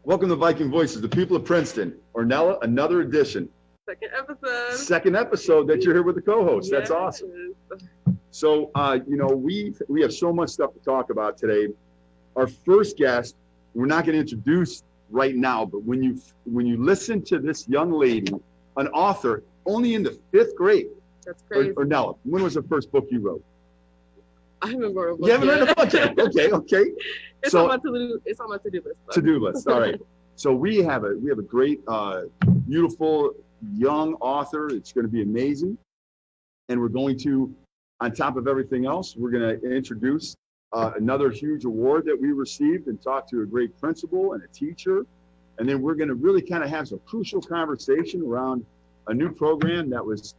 Welcome to Viking Voices, the people of Princeton. Ornella, another edition. Second episode that you're here with the co-host. That's awesome. So, we have so much stuff to talk about today. Our first guest, we're not going to introduce right now, but when you listen to this young lady, an author, only in the 5th grade. That's crazy. Ornella, when was the first book you wrote? I haven't wrote a book. You haven't written a book yet? Okay. It's on my to-do list. Though. To-do list. All right. So we have a great, beautiful young author. It's going to be amazing, and we're going to, on top of everything else, we're going to introduce another huge award that we received and talk to a great principal and a teacher, and then we're going to really kind of have some crucial conversation around a new program that was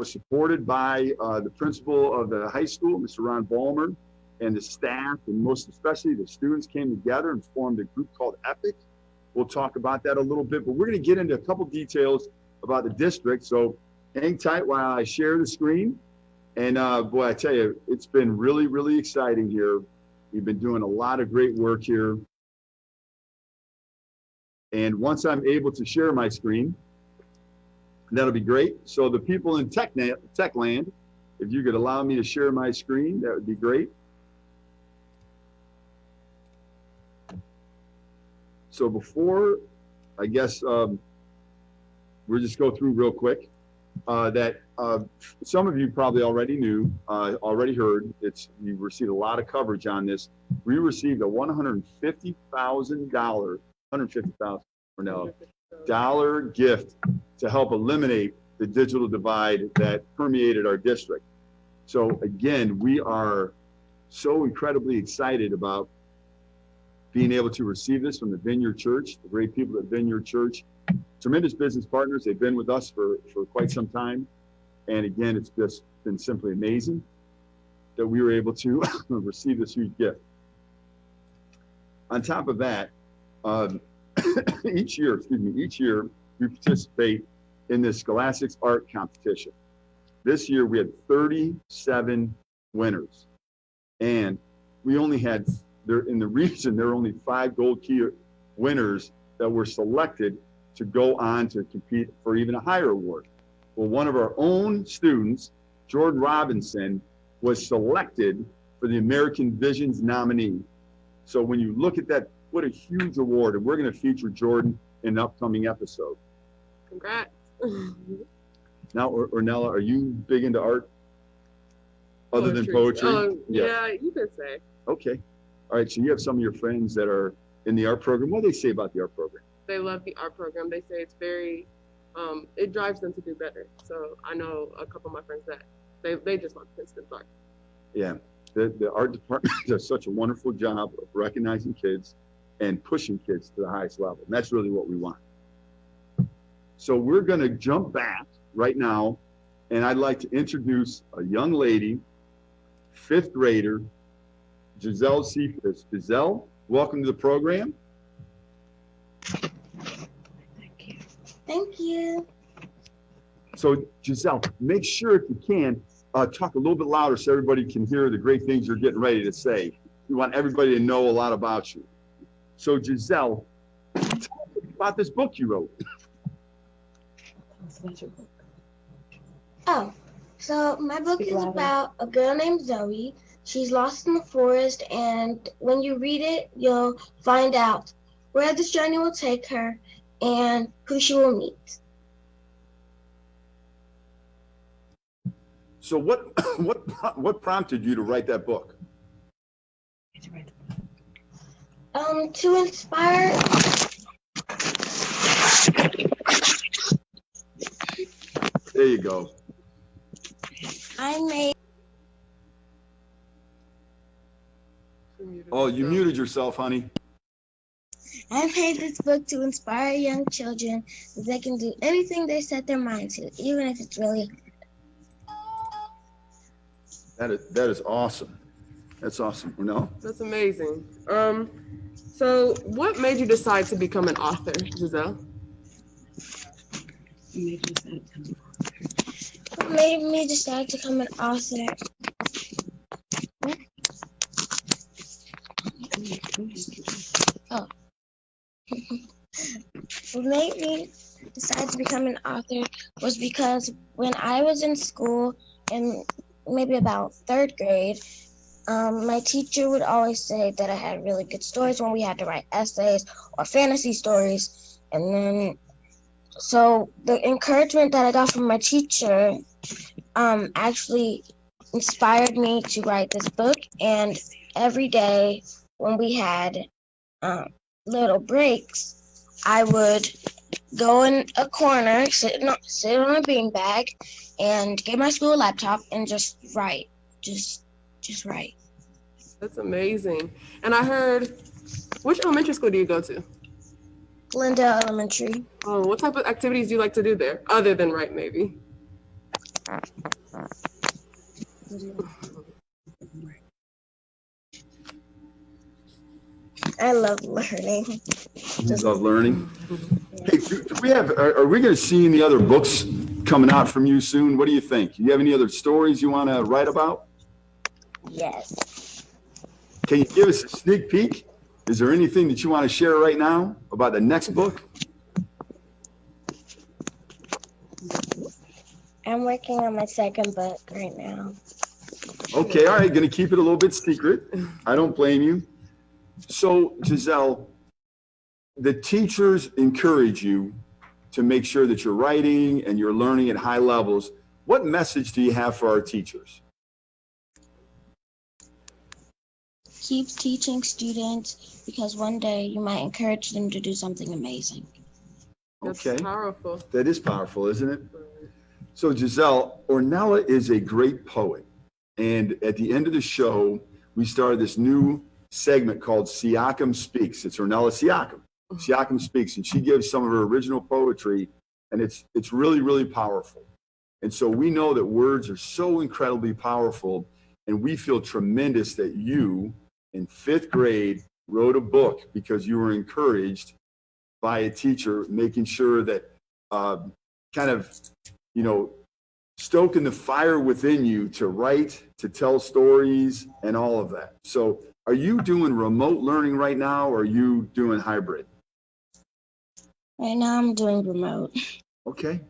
supported by the principal of the high school, Mr. Ron Ballmer, and the staff, and most especially the students came together and formed a group called EPIC. We'll talk about that a little bit, but we're going to get into a couple details about the district. So hang tight while I share the screen. And boy, I tell you, it's been really, really exciting here. We've been doing a lot of great work here. And once I'm able to share my screen, that'll be great. So the people in tech land, if you could allow me to share my screen, that would be great. So before, I guess, we'll just go through real quick that some of you probably already knew, already heard. You've received a lot of coverage on this. We received a $150,000 gift to help eliminate the digital divide that permeated our district. So again, we are so incredibly excited about being able to receive this from the Vineyard Church, the great people at Vineyard Church, tremendous business partners. They've been with us for quite some time. And again, it's just been simply amazing that we were able to receive this huge gift. On top of that, each year we participate in this Scholastics Art Competition. This year we had 37 winners, and we only had, in the region, there were only 5 gold key winners that were selected to go on to compete for even a higher award. Well, one of our own students, Jordan Robinson, was selected for the American Visions nominee. So when you look at that, what a huge award, and we're going to feature Jordan in an upcoming episode. Congrats. Now, Ornella, are you big into art other than poetry? Yeah, you could say. Okay. All right, so you have some of your friends that are in the art program. What do they say about the art program? They love the art program. They say it's very, it drives them to do better. So I know a couple of my friends that they just love Princeton's art. Yeah, the art department does such a wonderful job of recognizing kids and pushing kids to the highest level. And that's really what we want. So we're going to jump back right now, and I'd like to introduce a young lady, 5th grader, Giselle C Zell. Welcome to the program. Thank you. So Giselle, make sure if you can, talk a little bit louder so everybody can hear the great things you're getting ready to say. We want everybody to know a lot about you. So Giselle, tell us about this book you wrote. Oh, so my book is about a girl named Zoe. She's lost in the forest, and when you read it, you'll find out where this journey will take her and who she will meet. So what prompted you to write that book? To inspire. There you go. Oh, you muted yourself, honey. I made this book to inspire young children that they can do anything they set their mind to, even if it's really hard. That is awesome. That's awesome. No? That's amazing. So what made you decide to become an author, Giselle? What made me decide to become an author? Oh. what made me decide to become an author was because when I was in school in maybe about third grade, my teacher would always say that I had really good stories when we had to write essays or fantasy stories. And then, so the encouragement that I got from my teacher actually inspired me to write this book. And every day when we had little breaks, I would go in a corner, sit on a beanbag, and get my school laptop and just write. Just write. That's amazing. And I heard, which elementary school do you go to? Glendale Elementary. Oh, what type of activities do you like to do there, other than write, maybe? I love learning. You love learning. Hey, do we have? Are we going to see any other books coming out from you soon? What do you think? Do you have any other stories you want to write about? Yes. Can you give us a sneak peek? Is there anything that you want to share right now about the next book? I'm working on my second book right now. Okay, all right, going to keep it a little bit secret. I don't blame you. So, Giselle, the teachers encourage you to make sure that you're writing and you're learning at high levels. What message do you have for our teachers? Keep teaching students because one day you might encourage them to do something amazing. That's Okay, powerful. that is powerful, isn't it? So, Giselle, Ornella is a great poet. And at the end of the show, we started this new segment called Siakam Speaks. It's Ornella Siakam. Siakam Speaks, and she gives some of her original poetry, and it's really, really powerful. And so we know that words are so incredibly powerful, and we feel tremendous that you, in 5th grade, wrote a book because you were encouraged by a teacher, making sure that kind of, you know, stoking the fire within you to write, to tell stories, and all of that. So are you doing remote learning right now, or are you doing hybrid? Right now I'm doing remote. Okay.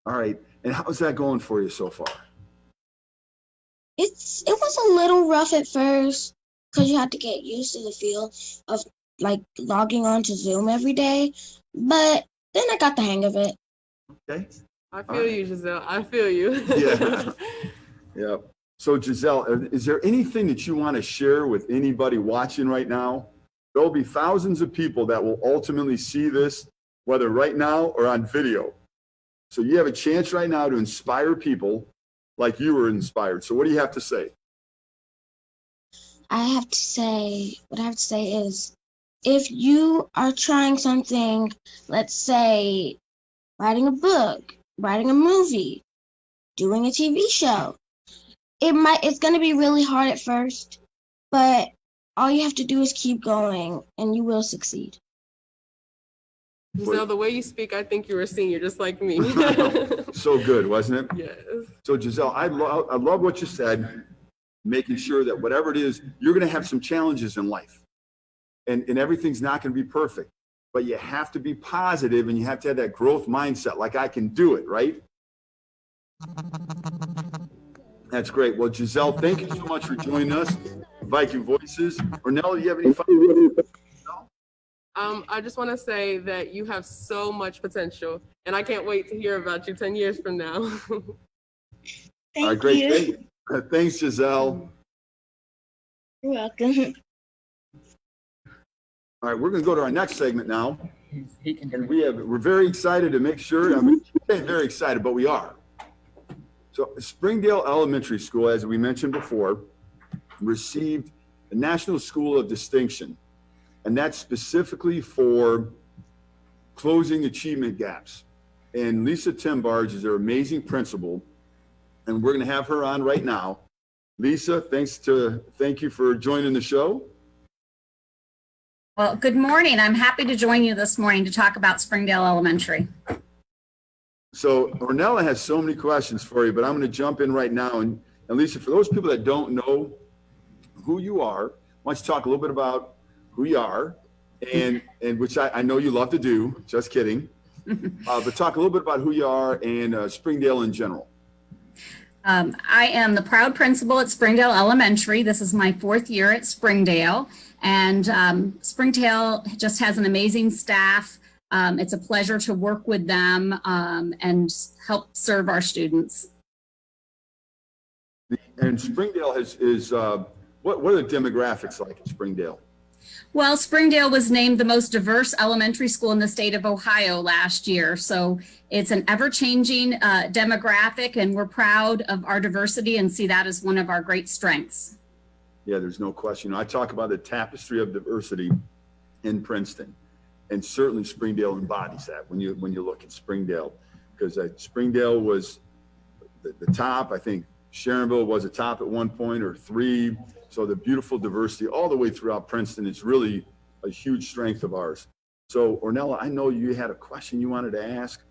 All right. And how's that going for you so far? It was a little rough at first because you had to get used to the feel of like logging on to Zoom every day, but then I got the hang of it. Okay. I feel you, Giselle. I feel you. Yeah. Yeah. So Giselle, is there anything that you want to share with anybody watching right now? There'll be thousands of people that will ultimately see this, whether right now or on video. So you have a chance right now to inspire people like you were inspired. So what do you have to say? What I have to say is, if you are trying something, let's say writing a book, writing a movie, doing a TV show, it's going to be really hard at first, but all you have to do is keep going and you will succeed. Giselle, the way you speak, I think you're a senior, just like me. So good, wasn't it? Yes. So Giselle, I love what you said, making sure that whatever it is, you're going to have some challenges in life. And everything's not going to be perfect. But you have to be positive and you have to have that growth mindset, like I can do it, right? That's great. Well, Giselle, thank you so much for joining us. Viking Voices. Ornella, do you have any final words? I just want to say that you have so much potential, and I can't wait to hear about you 10 years from now. Thank All right, great. you. Thanks, Giselle. You're welcome. All right, we're going to go to our next segment now. And we're very excited to make sure, very excited, but we are. So Springdale Elementary School, as we mentioned before, received the National School of Distinction, and that's specifically for closing achievement gaps. And Lisa Timbarge is their amazing principal, and we're going to have her on right now. Lisa, thank you for joining the show. Well, good morning. I'm happy to join you this morning to talk about Springdale Elementary. So Ornella has so many questions for you, but I'm going to jump in right now. And Lisa, for those people that don't know who you are, why don't you talk a little bit about who you are and which I know you love to do, just kidding. But talk a little bit about who you are and Springdale in general. I am the proud principal at Springdale Elementary. This is my 4th year at Springdale, and Springdale just has an amazing staff. It's a pleasure to work with them and help serve our students. And Springdale what are the demographics like in Springdale? Well, Springdale was named the most diverse elementary school in the state of Ohio last year. So it's an ever-changing demographic, and we're proud of our diversity and see that as one of our great strengths. Yeah, there's no question. I talk about the tapestry of diversity in Princeton, and certainly Springdale embodies that when you look at Springdale, because Springdale was the top. I think Sharonville was a top at one point, or 3. So the beautiful diversity all the way throughout Princeton is really a huge strength of ours. So Ornella, I know you had a question you wanted to ask.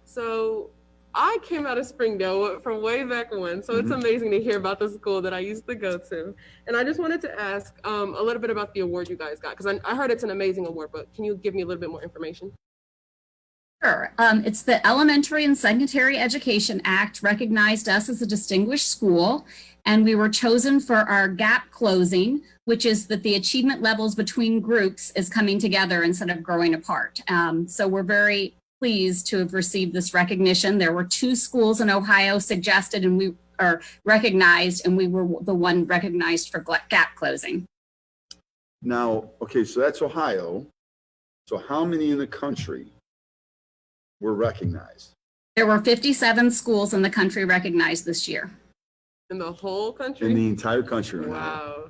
So I came out of Springdale from way back when, so it's amazing to hear about the school that I used to go to. And I just wanted to ask a little bit about the award you guys got, because I heard it's an amazing award, but can you give me a little bit more information? Sure. It's the Elementary and Secondary Education Act recognized us as a distinguished school, and we were chosen for our gap closing, which is that the achievement levels between groups is coming together instead of growing apart. So we're very pleased to have received this recognition. There were 2 schools in Ohio suggested and we are recognized, and we were the one recognized for gap closing. Now, okay, so that's Ohio. So how many in the country were recognized? There were 57 schools in the country recognized this year. In the whole country? In the entire country. Wow.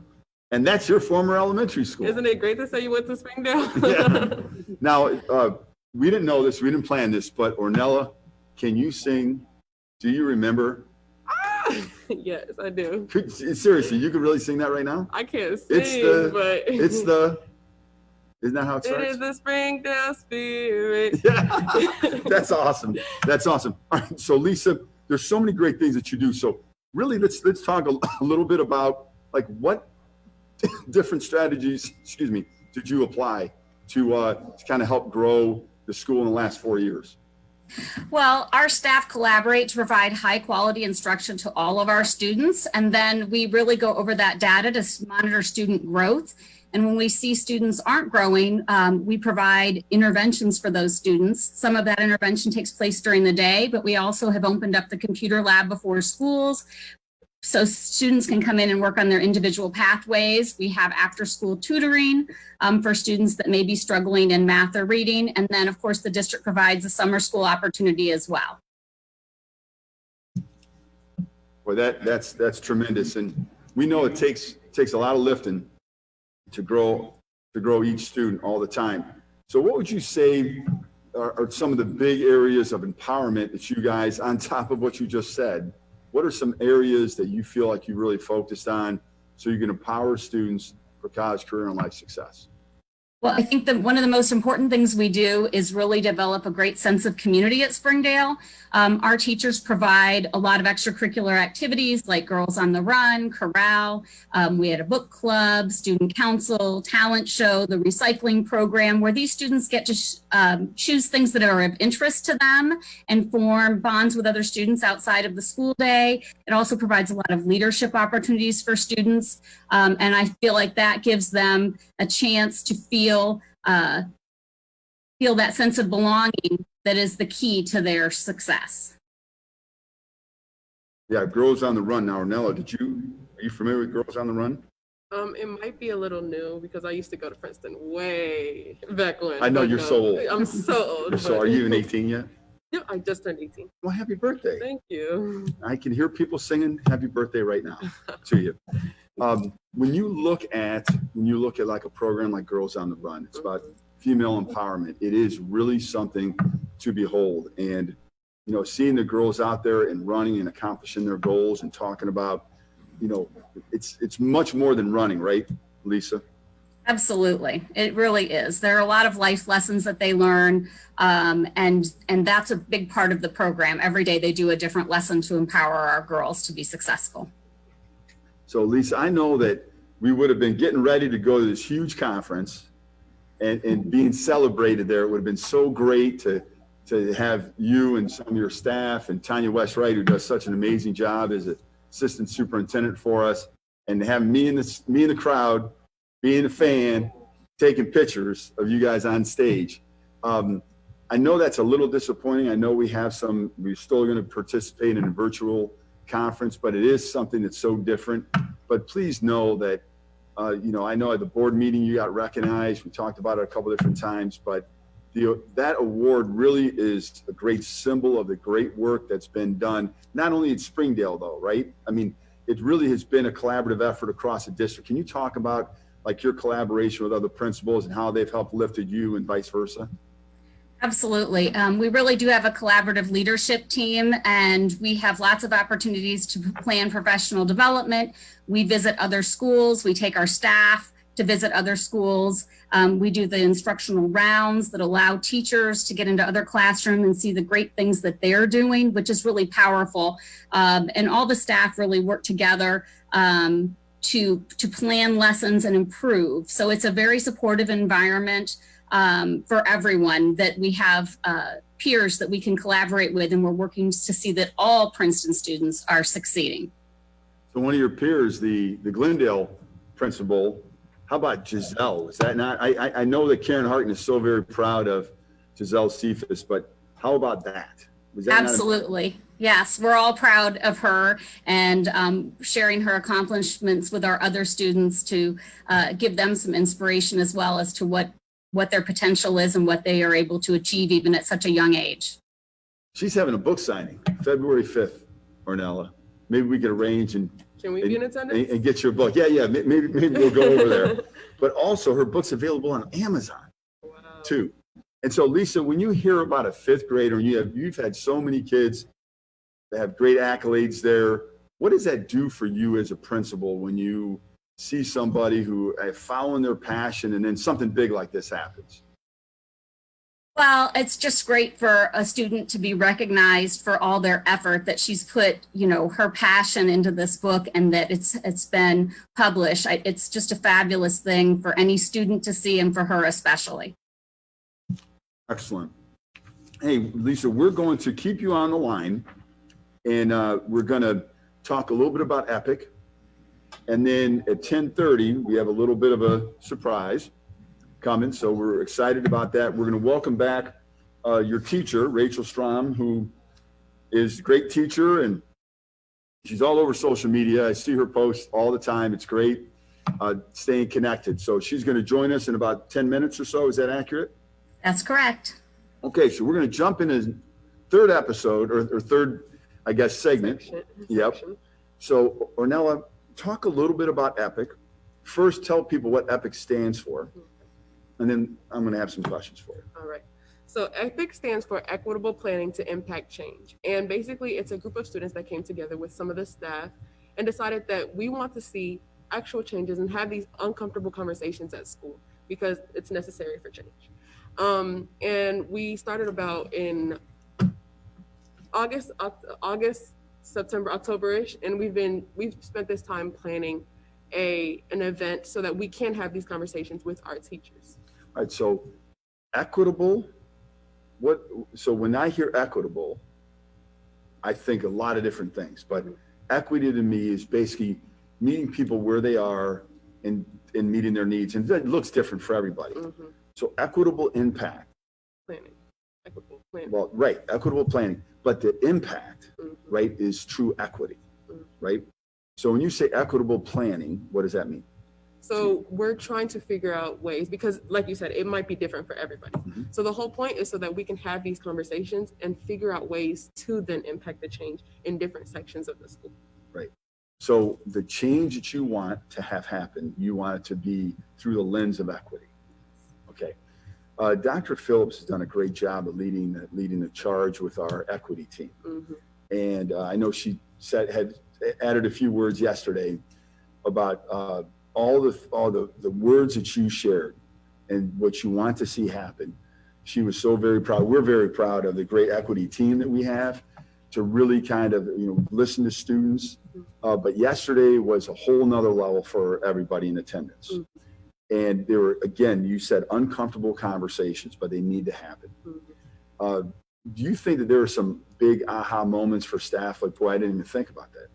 And that's your former elementary school. Isn't it great to say you went to Springdale? Yeah. Now, we didn't know this, we didn't plan this, but Ornella, can you sing? Do you remember? Yes, I do. Seriously, you could really sing that right now? I can't sing, but isn't that how it starts? It is the Springdale spirit. Yeah, that's awesome. That's awesome. All right, so Lisa, there's so many great things that you do. So really, let's talk a little bit about like what different strategies, did you apply to kind of help grow the school in the last 4 years? Well, our staff collaborate to provide high quality instruction to all of our students. And then we really go over that data to monitor student growth. And when we see students aren't growing, we provide interventions for those students. Some of that intervention takes place during the day, but we also have opened up the computer lab before schools, so students can come in and work on their individual pathways. We have after-school tutoring for students that may be struggling in math or reading. And then, of course, the district provides a summer school opportunity as well. Well, that's tremendous. And we know it takes a lot of lifting to grow each student all the time. So what would you say are some of the big areas of empowerment that you guys, on top of what you just said, what are some areas that you feel like you really focused on so you can empower students for college, career, and life success? Well, I think that one of the most important things we do is really develop a great sense of community at Springdale. Our teachers provide a lot of extracurricular activities like Girls on the Run, Chorale. We had a book club, student council, talent show, the recycling program, where these students get to choose things that are of interest to them and form bonds with other students outside of the school day. It also provides a lot of leadership opportunities for students. And I feel like that gives them a chance to feel that sense of belonging that is the key to their success. Yeah, Girls on the Run. Now, Ornella, are you familiar with Girls on the Run? It might be a little new because I used to go to Princeton way back when. I know you're so old. I'm so old. So are you even 18 yet? No, I just turned 18. Well, happy birthday. Thank you. I can hear people singing happy birthday right now to you. When you look at like a program like Girls on the Run, it's about female empowerment. It is really something to behold. And, you know, seeing the girls out there and running and accomplishing their goals and talking about, you know, it's much more than running, right, Lisa? Absolutely. It really is. There are a lot of life lessons that they learn, and that's a big part of the program. Every day they do a different lesson to empower our girls to be successful. So Lisa, I know that we would have been getting ready to go to this huge conference, and being celebrated there. It would have been so great to have you and some of your staff and Tanya West-Wright, who does such an amazing job as an assistant superintendent for us, and to have me in the crowd, being a fan, taking pictures of you guys on stage. I know that's a little disappointing. I know we're still going to participate in a virtual conference, but it is something that's so different. But please know that, I know at the board meeting you got recognized. We talked about it a couple different times, but that award really is a great symbol of the great work that's been done, not only at Springdale though, right? I mean, it really has been a collaborative effort across the district. Can you talk about like your collaboration with other principals and how they've helped lifted you and vice versa? Absolutely. We really do have a collaborative leadership team, and we have lots of opportunities to plan professional development. We visit other schools. We take our staff to visit other schools. We do the instructional rounds that allow teachers to get into other classrooms and see the great things that they're doing, which is really powerful. And all the staff really work together to plan lessons and improve. So it's a very supportive environment for everyone, that we have peers that we can collaborate with, and we're working to see that all Princeton students are succeeding. So one of your peers, the Glendale principal, how about Giselle? Is that not, I know that Karen Harton is so very proud of Giselle Cephas, but how about that? Was that Absolutely. Yes, we're all proud of her, and sharing her accomplishments with our other students to give them some inspiration as well as to what their potential is and what they are able to achieve even at such a young age. She's having a book signing February 5th, Ornella. Maybe we could arrange and Can we be in attendance? And get your book. Yeah, maybe we'll go over there. But also her book's available on Amazon too. And so Lisa, when you hear about a fifth grader, you've had so many kids that have great accolades there, what does that do for you as a principal when you see somebody who following their passion and then something big like this happens? Well, it's just great for a student to be recognized for all their effort, that she's put, her passion into this book, and that it's been published. It's just a fabulous thing for any student to see, and for her especially. Excellent. Hey, Lisa, we're going to keep you on the line, and we're going to talk a little bit about EPIC. And then at 10:30, we have a little bit of a surprise coming, so we're excited about that. We're going to welcome back your teacher, Rachel Strom, who is a great teacher, and she's all over social media. I see her post all the time. It's great, staying connected. So she's going to join us in about 10 minutes or so. Is that accurate? That's correct. Okay, so we're going to jump into third episode, or third, I guess, segment. Yep. So Ornella, talk a little bit about EPIC. First, tell people what EPIC stands for, and then I'm going to have some questions for you. All right. So EPIC stands for Equitable Planning to Impact Change. And basically, it's a group of students that came together with some of the staff and decided that we want to see actual changes and have these uncomfortable conversations at school because it's necessary for change. And we started about in August, September, October-ish, and we've spent this time planning an event so that we can have these conversations with our teachers. All right, so equitable, so when I hear equitable, I think a lot of different things, but equity to me is basically meeting people where they are and meeting their needs, and that looks different for everybody. So equitable impact. Planning, equitable planning. Well, right, equitable planning, but the impact, right, is true equity, right? So when you say equitable planning, what does that mean? So we're trying to figure out ways, because like you said, it might be different for everybody. So the whole point is so that we can have these conversations and figure out ways to then impact the change in different sections of the school. Right. So the change that you want to have happen, you want it to be through the lens of equity. Okay. Dr. Phillips has done a great job of leading the charge with our equity team. And I know she had added a few words yesterday about all the words that you shared and what you want to see happen. She was so very proud. We're very proud of the great equity team that we have to really kind of, listen to students. But yesterday was a whole nother level for everybody in attendance. And there were, again, you said uncomfortable conversations, but they need to happen. Mm-hmm. Do you think that there are some big aha moments for staff? Like, boy, I didn't even think about that.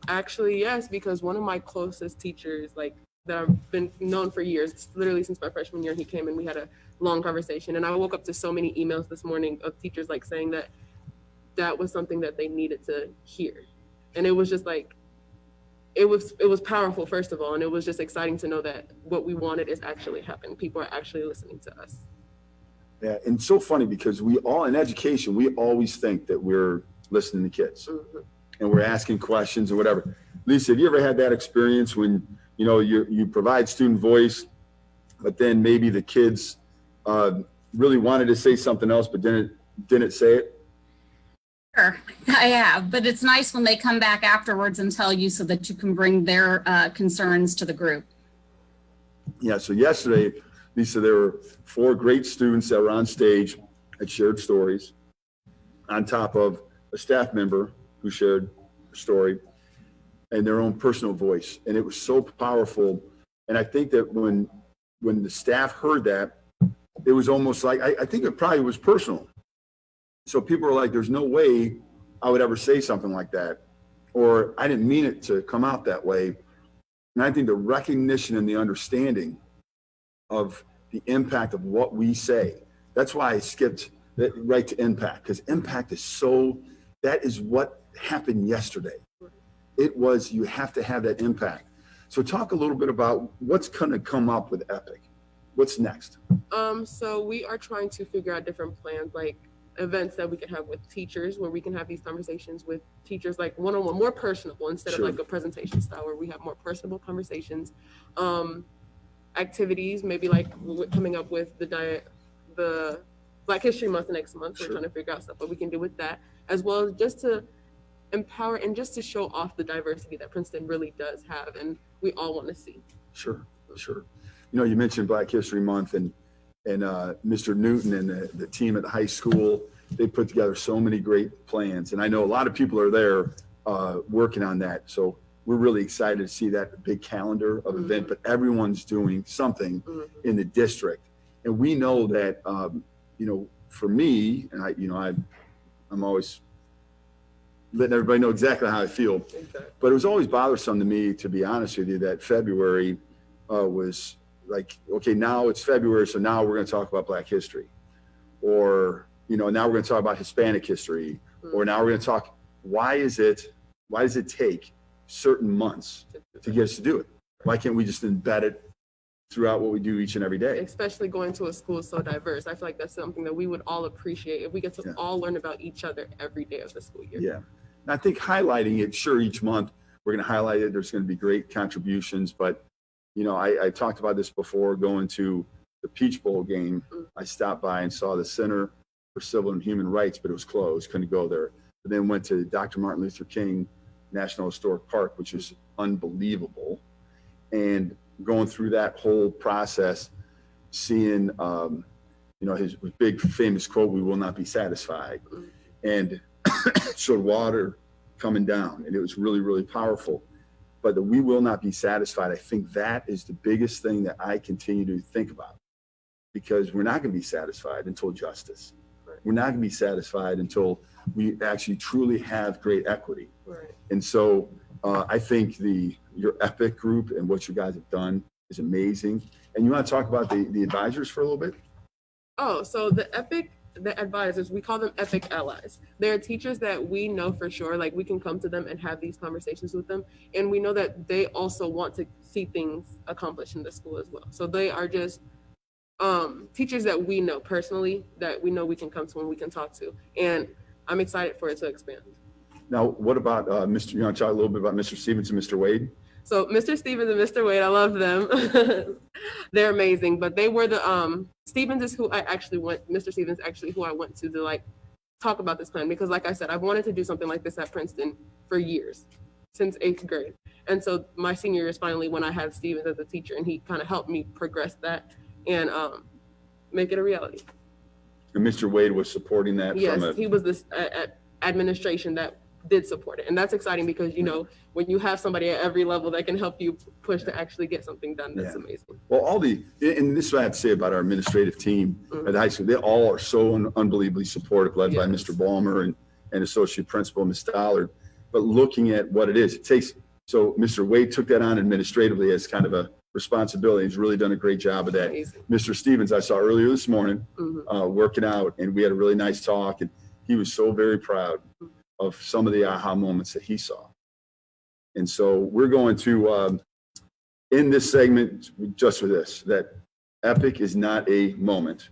Actually, yes, because one of my closest teachers, like that I've been known for years, literally since my freshman year, he came and we had a long conversation. And I woke up to so many emails this morning of teachers like saying that that was something that they needed to hear. And it was just like, it was powerful, first of all, and it was just exciting to know that what we wanted is actually happening. People are actually listening to us. Yeah, and it's so funny because we all, in education, we always think that we're listening to kids. Mm-hmm. And we're asking questions or whatever. Lisa, have you ever had that experience when, you know, you provide student voice, but then maybe the kids really wanted to say something else, but didn't say it? Sure, I have, but it's nice when they come back afterwards and tell you so that you can bring their concerns to the group. Yeah, so yesterday, Lisa, there were 4 great students that were on stage that shared stories on top of a staff member who shared a story and their own personal voice. And it was so powerful. And I think that when the staff heard that, it was almost like, I think it probably was personal. So people were like, there's no way I would ever say something like that. Or I didn't mean it to come out that way. And I think the recognition and the understanding of the impact of what we say, that's why I skipped right to impact, because impact is so, that is what happened yesterday. It was, you have to have that impact. So talk a little bit about what's going to come up with EPIC. What's next? So we are trying to figure out different plans, like events that we can have with teachers, where we can have these conversations with teachers, like one-on-one, more personable, instead Sure. of like a presentation style, where we have more personable conversations. Activities, maybe like coming up with the Black History Month next month. Sure. We're trying to figure out stuff what we can do with that, as well as just to empower and just to show off the diversity that Princeton really does have, and we all want to see. Sure, sure. You know, you mentioned Black History Month, and Mr. Newton and the team at the high school, they put together so many great plans. And I know a lot of people are there working on that. So we're really excited to see that big calendar of event, but everyone's doing something in the district. And we know that, you know, for me, and I'm always letting everybody know exactly how I feel, Exactly. but it was always bothersome to me, to be honest with you, that February was like, okay, now it's February, so now we're going to talk about Black history, or, you know, now we're going to talk about Hispanic history, or now we're going to talk, why does it take certain months to get us to do it? Why can't we just embed it throughout what we do each and every day? Especially going to a school so diverse. I feel like that's something that we would all appreciate if we get to all learn about each other every day of the school year. Yeah. And I think highlighting it, sure, each month we're going to highlight it. There's going to be great contributions, but you know, I talked about this before, going to the Peach Bowl game. I stopped by and saw the Center for Civil and Human Rights, but it was closed, couldn't go there. But then went to Dr. Martin Luther King National Historic Park, which is unbelievable. And going through that whole process, seeing, you know, his big famous quote, "We will not be satisfied," and showed water coming down, and it was really, really powerful. But the "we will not be satisfied," I think that is the biggest thing that I continue to think about, because we're not going to be satisfied until justice. We're not going to be satisfied until we actually truly have great equity. Right. And so I think your EPIC group and what you guys have done is amazing. And you want to talk about the advisors for a little bit? Oh, so the advisors, we call them EPIC allies. They're teachers that we know for sure, like we can come to them and have these conversations with them. And we know that they also want to see things accomplished in the school as well. So they are just teachers that we know personally, that we know we can come to and we can talk to. And I'm excited for it to expand. Now, what about you want to talk a little bit about Mr. Stevens and Mr. Wade? So Mr. Stevens and Mr. Wade, I love them. They're amazing, but they were the, Stevens is who I actually Mr. Stevens actually who I went to like talk about this plan, because like I said, I've wanted to do something like this at Princeton for years, since 8th grade. And so my senior year is finally when I had Stevens as a teacher, and he kind of helped me progress that and make it a reality. And Mr. Wade was supporting that? Yes, he was this administration that did support it. And that's exciting because, you know, when you have somebody at every level that can help you push to actually get something done, that's amazing. Well, and this is what I have to say about our administrative team at the high school. They all are so unbelievably supportive, led by Mr. Balmer and Associate Principal Ms. Stollard. But looking at what it is, it takes, so Mr. Wade took that on administratively as kind of a responsibility. He's really done a great job of that. Amazing. Mr. Stevens, I saw earlier this morning, working out, and we had a really nice talk, and he was so very proud of some of the aha moments that he saw. And so we're going to end this segment just with this, that EPIC is not a moment,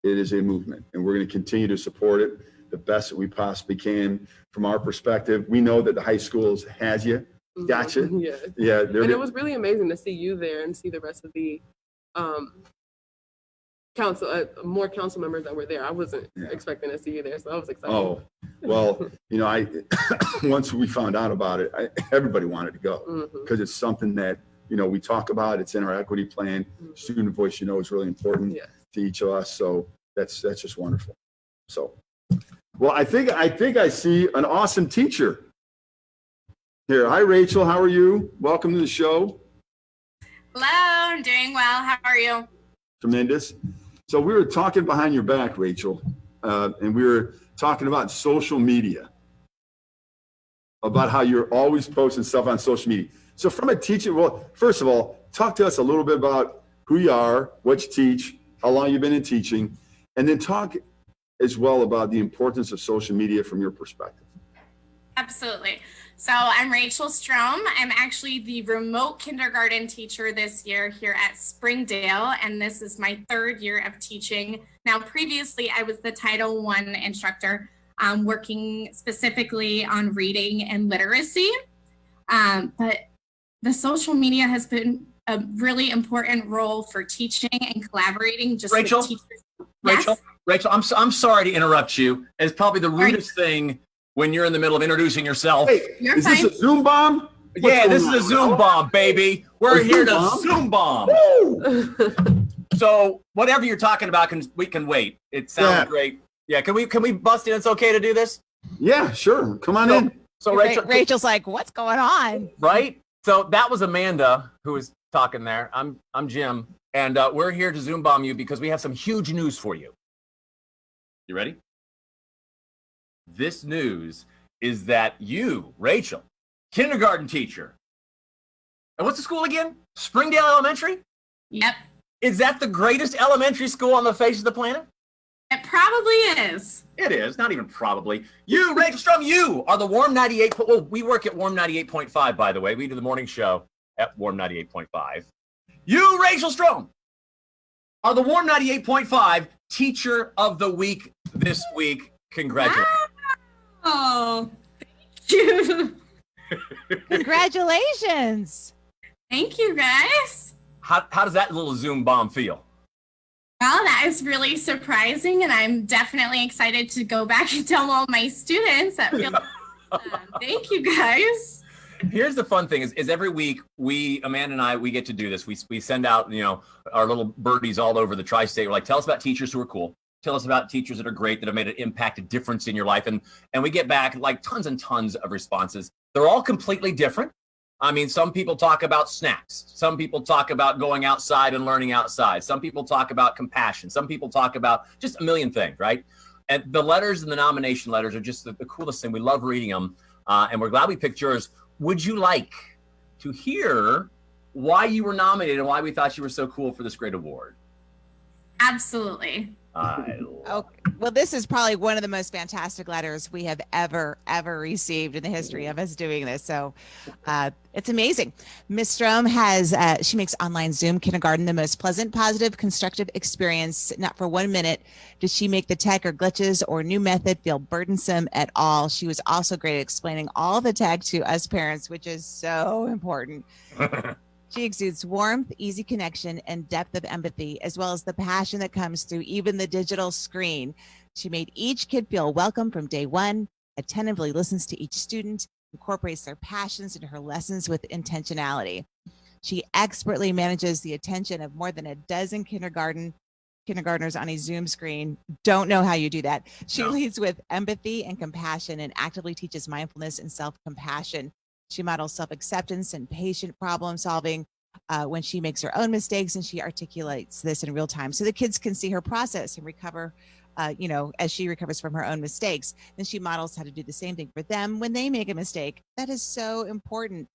it is a movement, and we're going to continue to support it the best that we possibly can. From our perspective, we know that the high schools has you, got you. Yeah. And it was really amazing to see you there and see the rest of the more council members that were there. I wasn't expecting to see you there, so I was excited. Oh, well, you know, once we found out about it, everybody wanted to go because it's something that, you know, we talk about. It's in our equity plan. Student voice, you know, is really important to each of us. So that's just wonderful. So, well, I think I see an awesome teacher here. Hi, Rachel. How are you? Welcome to the show. Hello, I'm doing well. How are you? Tremendous. So we were talking behind your back, Rachel, and we were talking about social media, about how you're always posting stuff on social media. So from a teacher, well, first of all, talk to us a little bit about who you are, what you teach, how long you've been in teaching, and then talk as well about the importance of social media from your perspective. Absolutely. So I'm Rachel Strom. I'm actually the remote kindergarten teacher this year here at Springdale, and this is my 3rd year of teaching. Now, previously, I was the Title I instructor, working specifically on reading and literacy. But the social media has been a really important role for teaching and collaborating just Rachel, with teachers. Rachel, I'm sorry to interrupt you. It's probably the rudest thing when you're in the middle of introducing yourself. Hey, is this a Zoom bomb? Yeah, this is a Zoom bomb, baby. We're here to Zoom bomb. So whatever you're talking about, we can wait. It sounds great. Yeah, can we bust in? It's okay to do this? Yeah, sure. Come on in. So Rachel's like, what's going on? Right? So that was Amanda who was talking there. I'm Jim, and we're here to Zoom bomb you because we have some huge news for you. You ready? This news is that you, Rachel, kindergarten teacher, and what's the school again? Springdale Elementary? Yep. Is that the greatest elementary school on the face of the planet? It probably is. It is, not even probably. You, Rachel Strom, you are the Warm 98. Well, we work at Warm 98.5, by the way. We do the morning show at Warm 98.5. You, Rachel Strom, are the Warm 98.5 Teacher of the Week this week. Congratulations. Oh, thank you. Congratulations. Thank you, guys. How does that little Zoom bomb feel? Well, that is really surprising, and I'm definitely excited to go back and tell all my students that feel thank you, guys. Here's the fun thing is every week Amanda and I, we get to do this. We send out, our little birdies all over the tri-state. We're like, tell us about teachers who are cool. Tell us about teachers that are great, that have made an impact, a difference in your life. And we get back like tons and tons of responses. They're all completely different. I mean, some people talk about snacks. Some people talk about going outside and learning outside. Some people talk about compassion. Some people talk about just a million things, right? And the letters and the nomination letters are just the coolest thing. We love reading them. And we're glad we picked yours. Would you like to hear why you were nominated and why we thought you were so cool for this great award? Absolutely. Well, this is probably one of the most fantastic letters we have ever received in the history of us doing this. So it's amazing. Ms. Strom she makes online Zoom kindergarten the most pleasant, positive, constructive experience. Not for 1 minute did she make the tech or glitches or new method feel burdensome at all. She was also great at explaining all the tech to us parents, which is so important. She exudes warmth, easy connection, and depth of empathy, as well as the passion that comes through even the digital screen. She made each kid feel welcome from day one, attentively listens to each student, incorporates their passions into her lessons with intentionality. She expertly manages the attention of more than a dozen kindergarten kindergartners on a Zoom screen. Don't know how you do that. She No. leads with empathy and compassion and actively teaches mindfulness and self-compassion. She models self-acceptance and patient problem solving when she makes her own mistakes, and she articulates this in real time so the kids can see her process and recover, as she recovers from her own mistakes. Then she models how to do the same thing for them when they make a mistake. That is so important.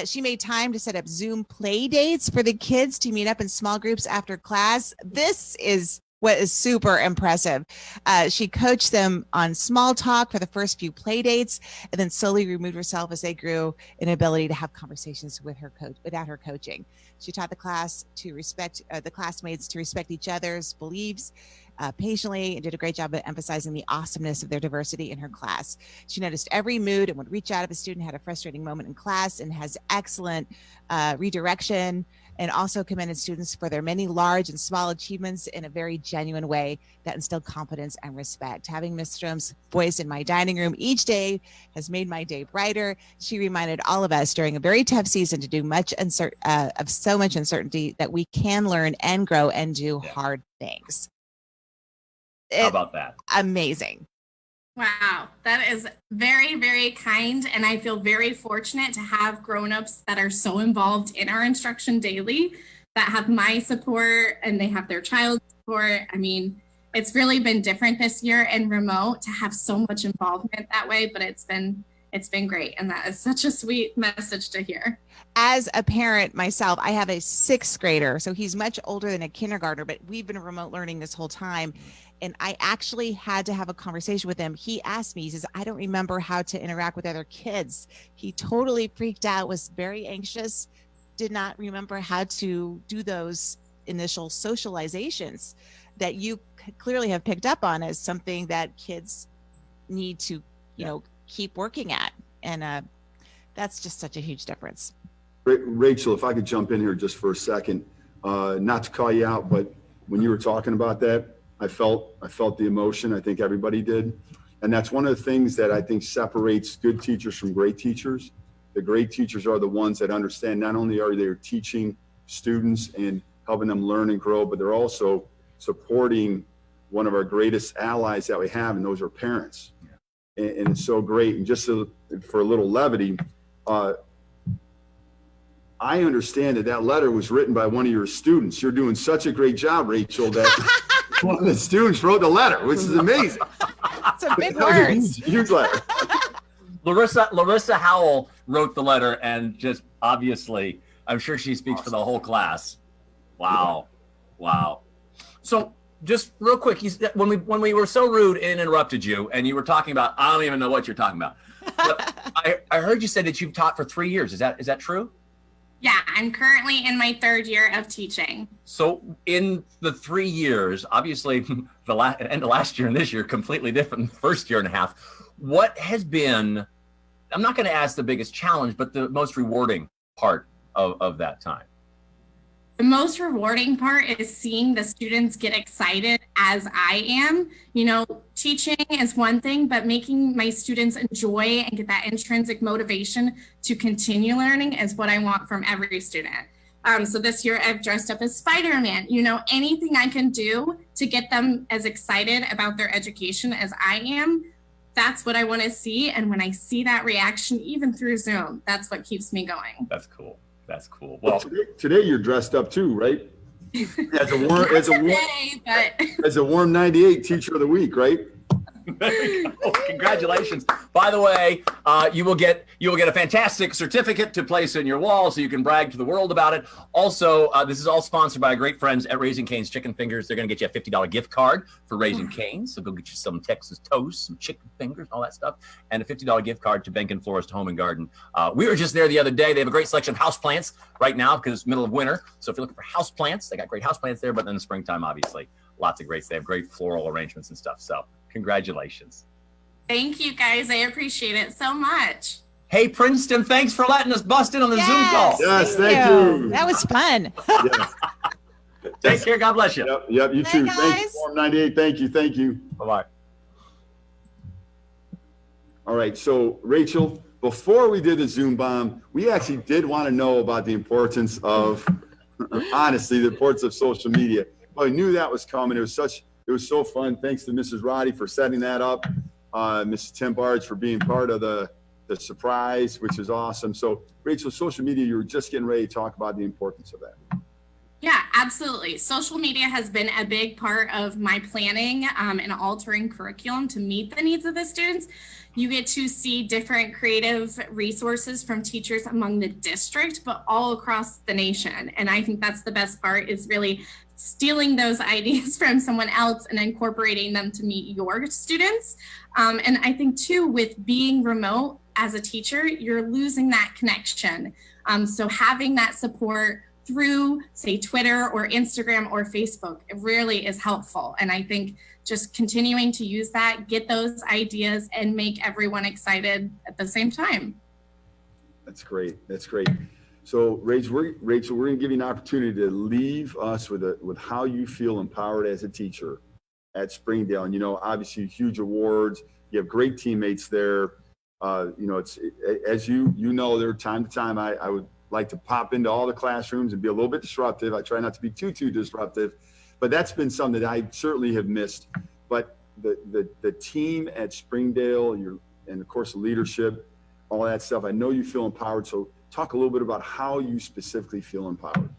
She made time to set up Zoom play dates for the kids to meet up in small groups after class. This is what is super impressive. She coached them on small talk for the first few play dates, and then slowly removed herself as they grew in ability to have conversations with her coach without her coaching. She taught the class to respect the classmates to respect each other's beliefs patiently, and did a great job of emphasizing the awesomeness of their diversity in her class. She noticed every mood and would reach out if a student had a frustrating moment in class, and has excellent redirection, and also commended students for their many large and small achievements in a very genuine way that instilled confidence and respect. Having Ms. Strom's voice in my dining room each day has made my day brighter. She reminded all of us during a very tough season to do much of so much uncertainty that we can learn and grow and do hard things. How about that? Amazing. Wow, that is very, very kind. And I feel very fortunate to have grownups that are so involved in our instruction daily, that have my support and they have their child's support. I mean, it's really been different this year in remote to have so much involvement that way, but it's been great. And that is such a sweet message to hear. As a parent myself, I have a 6th grader, so he's much older than a kindergartner, but we've been remote learning this whole time. And I actually had to have a conversation with him. He asked me, he says, I don't remember how to interact with other kids. He totally freaked out, was very anxious, did not remember how to do those initial socializations that you clearly have picked up on as something that kids need to, keep working at. And that's just such a huge difference. Rachel, if I could jump in here just for a second, not to call you out, but when you were talking about that, I felt the emotion. I think everybody did. And that's one of the things that I think separates good teachers from great teachers. The great teachers are the ones that understand not only are they teaching students and helping them learn and grow, but they're also supporting one of our greatest allies that we have, and those are parents. And it's so great. And just for a little levity, I understand that letter was written by one of your students. You're doing such a great job, Rachel, that one of the students wrote the letter, which is amazing. Some big words. Huge letter. Larissa Howell wrote the letter, and just obviously, I'm sure she speaks for the whole class. Wow. So just real quick, when we were so rude and interrupted you, and you were talking about, I don't even know what you're talking about. But I heard you say that you've taught for 3 years. Is that true? Yeah, I'm currently in my 3rd year of teaching. So in the 3 years, obviously the end of last year and this year, completely different than the first year and a half. What has been, I'm not going to ask the biggest challenge, but the most rewarding part of that time? The most rewarding part is seeing the students get excited as I am. Teaching is one thing, but making my students enjoy and get that intrinsic motivation to continue learning is what I want from every student. So this year I've dressed up as Spider-Man. Anything I can do to get them as excited about their education as I am, that's what I want to see. And when I see that reaction, even through Zoom, that's what keeps me going. That's cool. Well, today you're dressed up too, right? As a warm 98 teacher of the week, right? Congratulations. By the way, you will get a fantastic certificate to place in your wall so you can brag to the world about it. Also, this is all sponsored by our great friends at Raising Cane's Chicken Fingers. They're going to get you a $50 gift card for Raising Cane's. So go get you some Texas toast, some chicken fingers, all that stuff, and a $50 gift card to Benkin Florist Home and Garden. We were just there the other day. They have a great selection of houseplants right now because it's middle of winter. So if you're looking for houseplants, they got great houseplants there, but then in the springtime, obviously, lots of great. They have great floral arrangements and stuff. So congratulations. Thank you, guys. I appreciate it so much. Hey, Princeton, thanks for letting us bust in on the Zoom call. Yes, thank you. That was fun. Yes. Take care. God bless you. Yep, you too. Guys. Thank you, Form 98. Thank you. Bye-bye. All right, so Rachel, before we did the Zoom bomb, we actually did want to know about the importance of, honestly, the importance of social media. I knew that was coming. It was so fun. Thanks to Mrs. Roddy for setting that up. Mrs. Tim Barge for being part of the surprise, which is awesome. So Rachel, social media, you were just getting ready to talk about the importance of that. Yeah, absolutely. Social media has been a big part of my planning and altering curriculum to meet the needs of the students. You get to see different creative resources from teachers among the district, but all across the nation. And I think that's the best part, is really stealing those ideas from someone else and incorporating them to meet your students. And I think too, with being remote as a teacher, you're losing that connection. So having that support through, say, Twitter or Instagram or Facebook, it really is helpful. And I think just continuing to use that, get those ideas, and make everyone excited at the same time. That's great. That's great. So Rachel, we're going to give you an opportunity to leave us with how you feel empowered as a teacher at Springdale. And, obviously huge awards. You have great teammates there. It's, as there are time to time, I would like to pop into all the classrooms and be a little bit disruptive. I try not to be too disruptive, but that's been something that I certainly have missed. But the team at Springdale, and of course the leadership, all that stuff, I know you feel empowered. So talk a little bit about how you specifically feel empowered.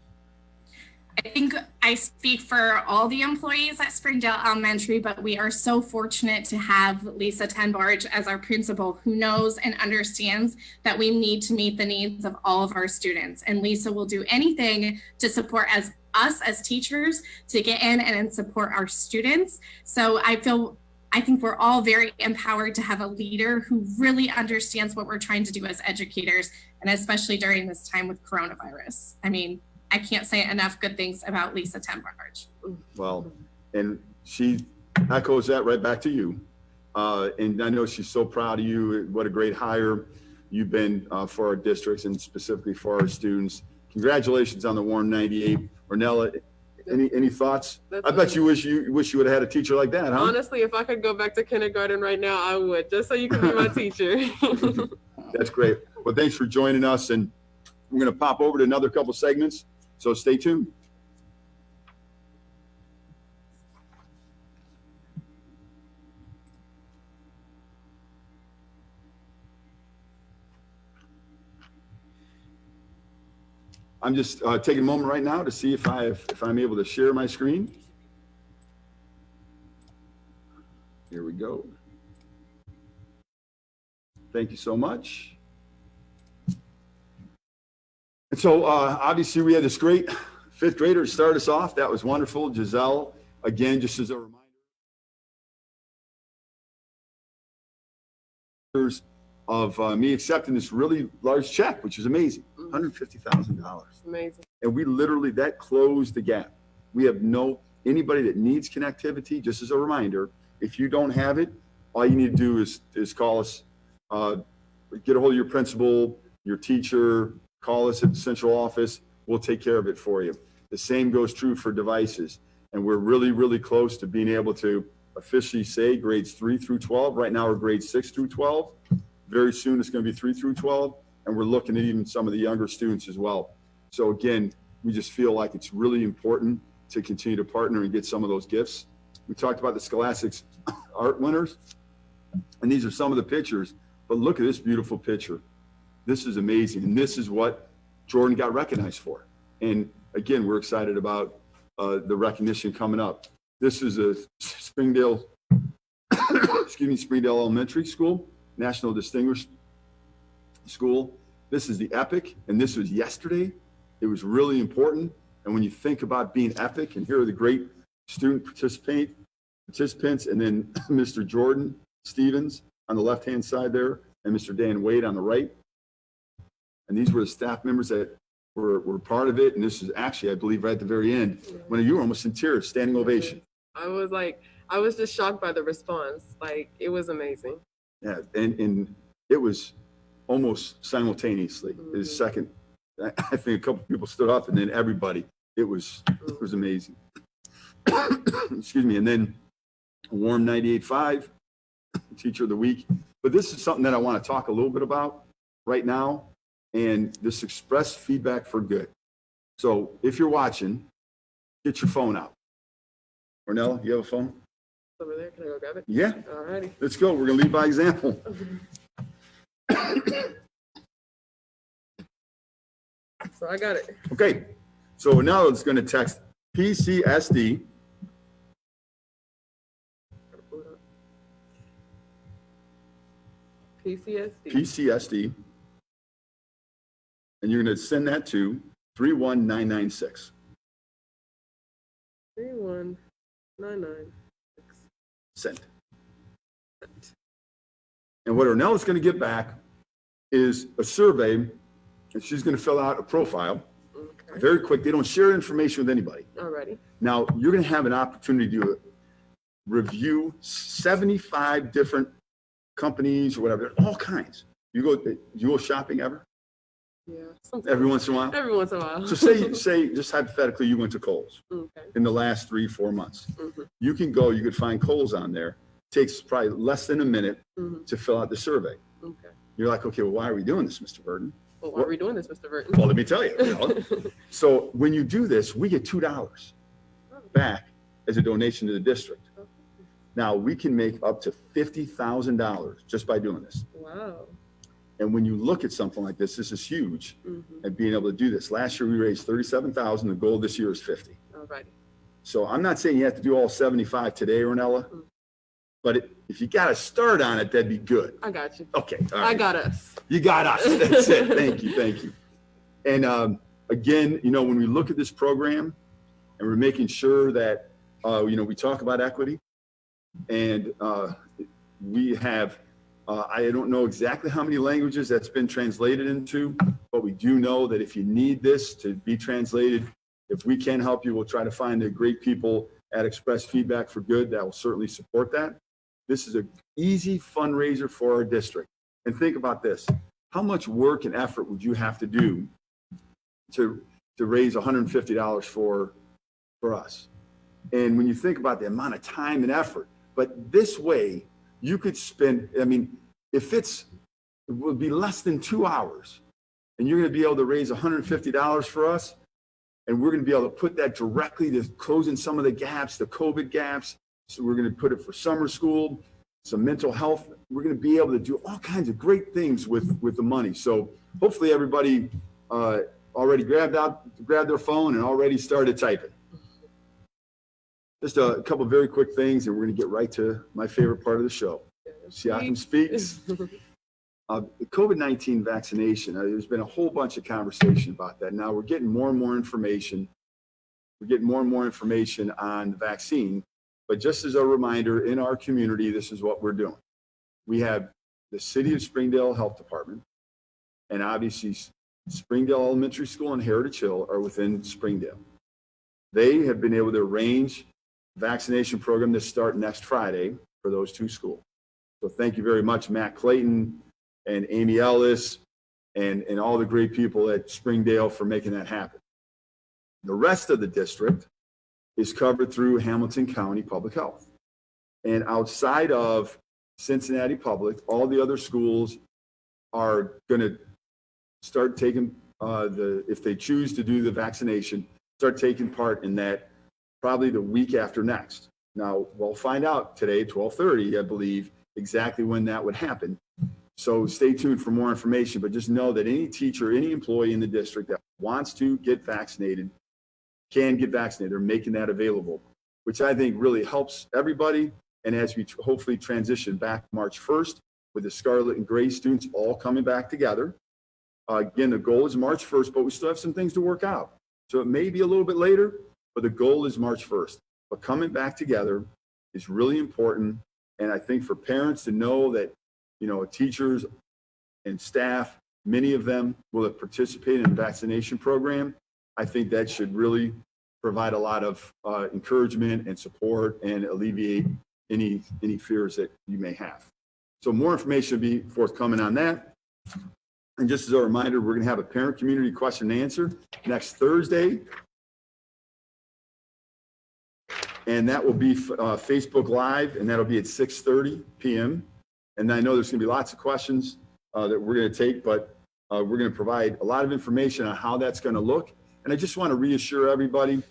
I think I speak for all the employees at Springdale Elementary, but we are so fortunate to have Lisa Tenbarge as our principal, who knows and understands that we need to meet the needs of all of our students. And Lisa will do anything to support us as teachers to get in and support our students. So I think we're all very empowered to have a leader who really understands what we're trying to do as educators, and especially during this time with coronavirus. I mean, I can't say enough good things about Lisa Tenbarge. Well, and she echoes that right back to you. And I know she's so proud of you. What a great hire you've been for our districts and specifically for our students. Congratulations on the Warm 98. Ornella, any thoughts? I bet you wish you would have had a teacher like that, huh? Honestly, if I could go back to kindergarten right now, I would, just so you can be my teacher. That's great. Well, thanks for joining us. And we're going to pop over to another couple segments. So stay tuned. I'm just taking a moment right now to see if I'm able to share my screen. Here we go. Thank you so much. And so obviously we had this great fifth grader to start us off. That was wonderful. Giselle, again, just as a reminder of me accepting this really large check, which is amazing, $150,000. Amazing. And we literally, that closed the gap. We have anybody that needs connectivity, just as a reminder, if you don't have it, all you need to do is call us, get a hold of your principal, your teacher, call us at the central office. We'll take care of it for you. The same goes true for devices. And we're really, really close to being able to officially say grades 3 through 12. Right now we're grades 6 through 12. Very soon it's going to be 3 through 12. And we're looking at even some of the younger students as well. So again, we just feel like it's really important to continue to partner and get some of those gifts. We talked about the Scholastics Art winners. And these are some of the pictures. But look at this beautiful picture. This is amazing. And this is what Jordan got recognized for. And again, we're excited about the recognition coming up. This is a Springdale, Springdale Elementary School, National Distinguished School. This is the epic, and this was yesterday. It was really important. And when you think about being epic, and here are the great student participants, and then Mr. Jordan Stevens on the left-hand side there, and Mr. Dan Wade on the right. And these were the staff members that were part of it. And this is actually, I believe, right at the very end, when you were almost in tears, standing ovation. I was just shocked by the response. Like, it was amazing. Yeah, and it was almost simultaneously. It was second. I think a couple people stood up, and then everybody. It was amazing. Excuse me. And then Warm 98.5, Teacher of the Week. But this is something that I want to talk a little bit about right now. And this express feedback for good. So if you're watching, get your phone out. Ornella, you have a phone? Over there. Can I go grab it? Yeah, Alrighty. let's go. We're gonna lead by example. So I got it. Okay, so Ornella is gonna text PCSD. Gotta pull it up. PCSD. PCSD. And you're gonna send that to 31996. 31996. Sent. And what Ornella's gonna get back is a survey, and she's gonna fill out a profile. Okay. Very quick. They don't share information with anybody. Alrighty. Now, you're going to have an opportunity to review 75 different companies or whatever, all kinds. You go shopping ever? Yeah. Sometimes. Every once in a while? Every once in a while. So say, just hypothetically, you went to Kohl's Okay. in the last 3-4 months. Mm-hmm. You could find Kohl's on there. Takes probably less than a minute to fill out the survey. Okay. You're like, okay, well, why are we doing this, Mr. Burton? Well, why are we doing this, Mr. Burton? Well, let me tell you. So when you do this, we get $2 back as a donation to the district. Now, we can make up to $50,000 just by doing this. Wow. And when you look at something like this is huge, and being able to do this. Last year, we raised $37,000. The goal this year is 50. Alrighty. So I'm not saying you have to do all 75 today, Ornella, but if you got to start on it, that'd be good. I got you. Okay. All right. I got us. You got us. That's it. Thank you. Thank you. And again, when we look at this program and we're making sure that, we talk about equity, and we have, I don't know exactly how many languages that's been translated into, but we do know that if you need this to be translated, if we can help you, we'll try to find the great people at Express Feedback for Good that will certainly support that. This is an easy fundraiser for our district. And think about this. How much work and effort would you have to do to raise $150 for us? And when you think about the amount of time and effort, but this way you could spend, it would be less than 2 hours, and you're going to be able to raise $150 for us. And we're going to be able to put that directly to closing some of the gaps, the COVID gaps. So we're going to put it for summer school, some mental health. We're going to be able to do all kinds of great things with the money. So hopefully everybody already grabbed their phone and already started typing. Just a couple of very quick things, and we're going to get right to my favorite part of the show. Siakam Speaks. The COVID-19 vaccination, there's been a whole bunch of conversation about that. Now we're getting more and more information. We're getting more and more information on the vaccine. But just as a reminder, in our community, this is what we're doing. We have the City of Springdale Health Department, and obviously Springdale Elementary School and Heritage Hill are within Springdale. They have been able to arrange a vaccination program to start next Friday for those two schools. So thank you very much, Matt Clayton and Amy Ellis and all the great people at Springdale for making that happen. The rest of the district is covered through Hamilton County Public Health. And outside of Cincinnati Public, all the other schools are going to start taking if they choose to do the vaccination, start taking part in that probably the week after next. Now, we'll find out today, 12:30, I believe, exactly when that would happen. So stay tuned for more information, but just know that any teacher, any employee in the district that wants to get vaccinated can get vaccinated. They're making that available, which I think really helps everybody. And as we hopefully transition back March 1st with the Scarlet and Gray students all coming back together. Again, the goal is March 1st, but we still have some things to work out. So it may be a little bit later, but the goal is March 1st. But coming back together is really important. And I think for parents to know that, teachers and staff, many of them will have participated in the vaccination program. I think that should really provide a lot of encouragement and support and alleviate any fears that you may have. So more information will be forthcoming on that. And just as a reminder, we're going to have a parent community question and answer next Thursday. And that will be Facebook Live, and that'll be at 6:30 p.m. And I know there's going to be lots of questions that we're going to take, but we're going to provide a lot of information on how that's going to look. And I just want to reassure everybody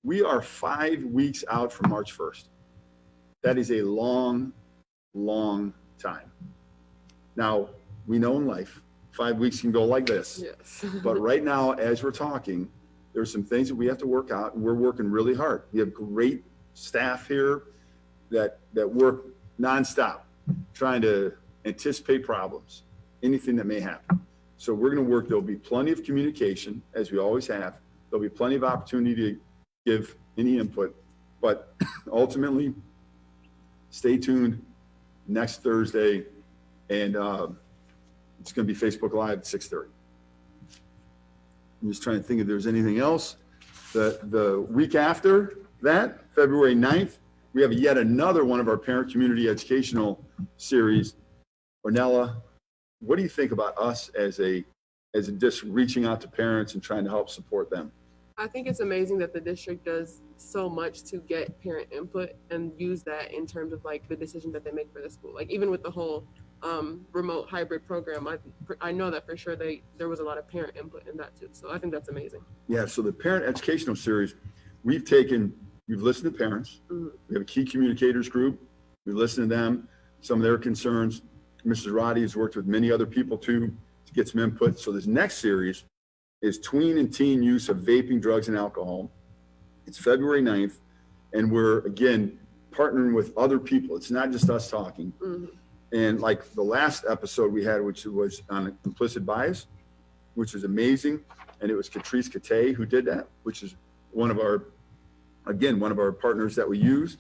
We are 5 weeks out from March 1st. That is a long, long time. Now, we know in life, 5 weeks can go like this. Yes. But right now, as we're talking, there's some things that we have to work out, and we're working really hard. We have great staff here that work nonstop, trying to anticipate problems, anything that may happen. So we're going to work. There'll be plenty of communication, as we always have. There'll be plenty of opportunity to give any input, but ultimately, stay tuned next Thursday, and it's going to be Facebook Live at 6:30. I'm just trying to think if there's anything else. The week after that, February 9th, we have yet another one of our parent community educational series. Ornella, what do you think about us as a district reaching out to parents and trying to help support them? I think it's amazing that the district does so much to get parent input and use that in terms of like the decisions that they make for the school. Like even with the whole remote hybrid program, I know that for sure there was a lot of parent input in that too. So I think that's amazing. Yeah, so the parent educational series, we've listened to parents. Mm-hmm. We have a key communicators group. We listen to them, some of their concerns. Mrs. Roddy has worked with many other people too to get some input. So this next series is tween and teen use of vaping, drugs, and alcohol. It's February 9th, and we're, again, partnering with other people. It's not just us talking. Mm-hmm. And like the last episode we had, which was on implicit bias, which was amazing, and it was Catrice Kate who did that, which is one of our partners that we use,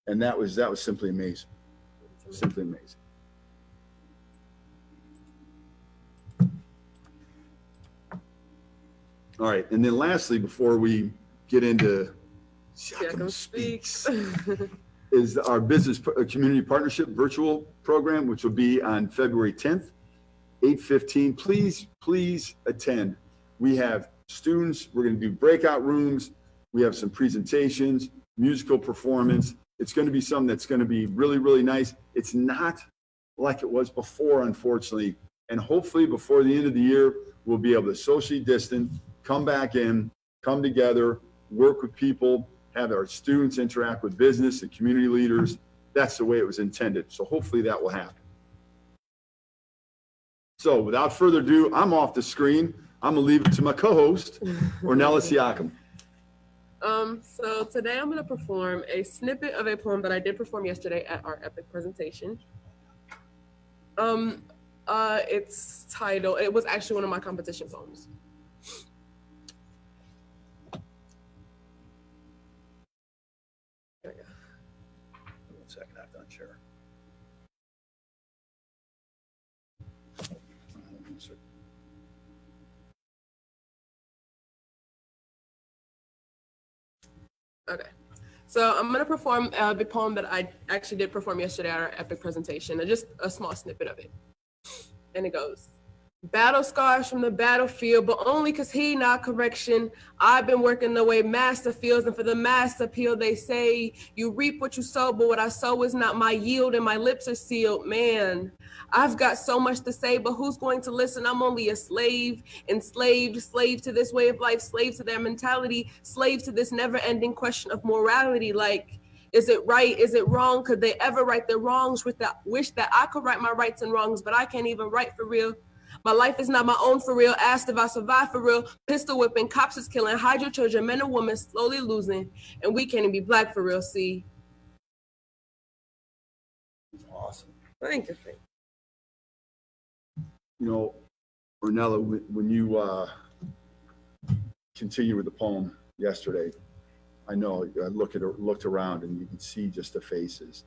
and that was simply amazing. Simply amazing. All right, and then lastly, before we get into Siakam Speaks, is our business community partnership virtual program, which will be on February 10th, 8:15. Please attend. We have students. We're going to do breakout rooms. We have some presentations, musical performance. It's going to be something that's going to be really, really nice. It's not like it was before, unfortunately. And hopefully before the end of the year, we'll be able to socially distance, come back in, come together, work with people, have our students interact with business and community leaders. That's the way it was intended. So hopefully that will happen. So without further ado, I'm off the screen. I'm going to leave it to my co-host, Ornella Siakam. So today I'm going to perform a snippet of a poem that I did perform yesterday at our epic presentation. It's titled, it was actually one of my competition poems. There we go. 1 second, I've done share. Okay, so I'm going to perform the poem that I actually did perform yesterday at our epic presentation, and just a small snippet of it. And it goes, battle scars from the battlefield, but only because he not correction. I've been working the way master feels, and for the mass appeal, they say, you reap what you sow, but what I sow is not my yield, and my lips are sealed. Man, I've got so much to say, but who's going to listen? I'm only a slave, enslaved, slave to this way of life, slave to their mentality, slave to this never-ending question of morality. Like, is it right? Is it wrong? Could they ever right their wrongs? Wish that I could right my rights and wrongs, but I can't even write for real. My life is not my own for real. Asked if I survive for real. Pistol whipping, cops is killing, hide your children, men and women slowly losing, and we can't even be black for real. See. Awesome. Thank you. You know, Ornella, when you continue with the poem yesterday, I know I looked around and you can see just the faces.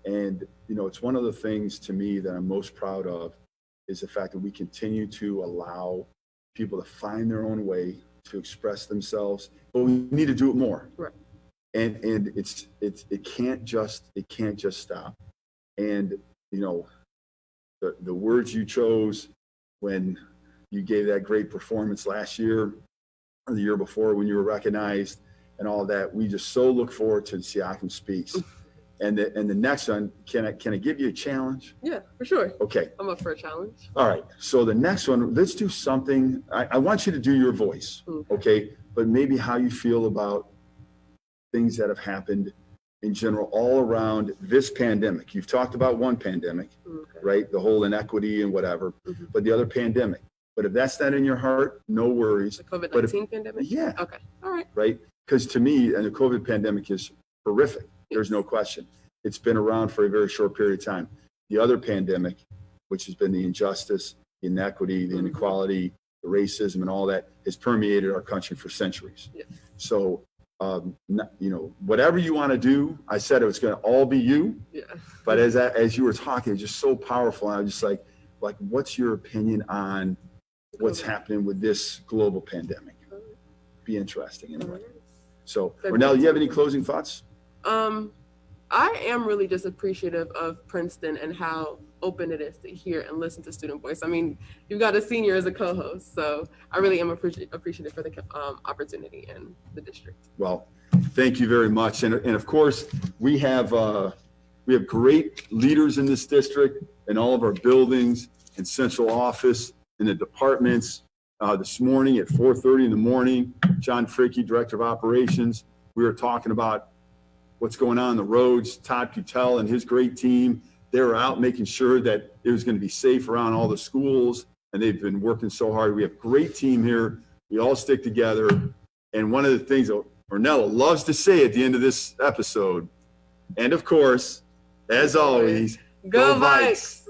And, you know, it's one of the things to me that I'm most proud of is the fact that we continue to allow people to find their own way to express themselves, but we need to do it more. Right. And it can't just stop. And, you know, the words you chose when you gave that great performance last year or the year before when you were recognized and all that, we just so look forward to Siakam Speaks. And the next one, can I give you a challenge? Yeah, for sure. Okay. I'm up for a challenge. All right. So the next one, let's do something. I want you to do your voice, okay? But maybe how you feel about things that have happened in general all around this pandemic. You've talked about one pandemic, Okay. right? The whole inequity and whatever, Mhm. but the other pandemic. But if that's not in your heart, no worries. The COVID-19 But if- pandemic? Yeah, Okay, all right. right? Because to me, and the COVID pandemic is horrific. There's no question. It's been around for a very short period of time. The other pandemic, which has been the injustice, the inequity, the inequality, the racism, and all that, has permeated our country for centuries. Yeah. So, you know, whatever you want to do, I said it was going to all be you. Yeah. But as you were talking, it's just so powerful. And I was just like, what's your opinion on what's COVID. happening with this global pandemic? Be interesting anyway. All right. So, So Ornella, do you have any closing thoughts? I am really just appreciative of Princeton and how open it is to hear and listen to student voice. I mean, you've got a senior as a co-host, so I really am appreciative for the opportunity in the district. Well, thank you very much. And of course, we have great leaders in this district, in all of our buildings, in central office, in the departments. This morning at 4:30 in the morning, John Fricky, Director of Operations, we were talking about what's going on the roads. Todd Cutel and his great team, they were out making sure that it was going to be safe around all the schools, and they've been working so hard. We have a great team here. We all stick together. And one of the things that Ornella loves to say at the end of this episode, and of course, as always, Go Vikes!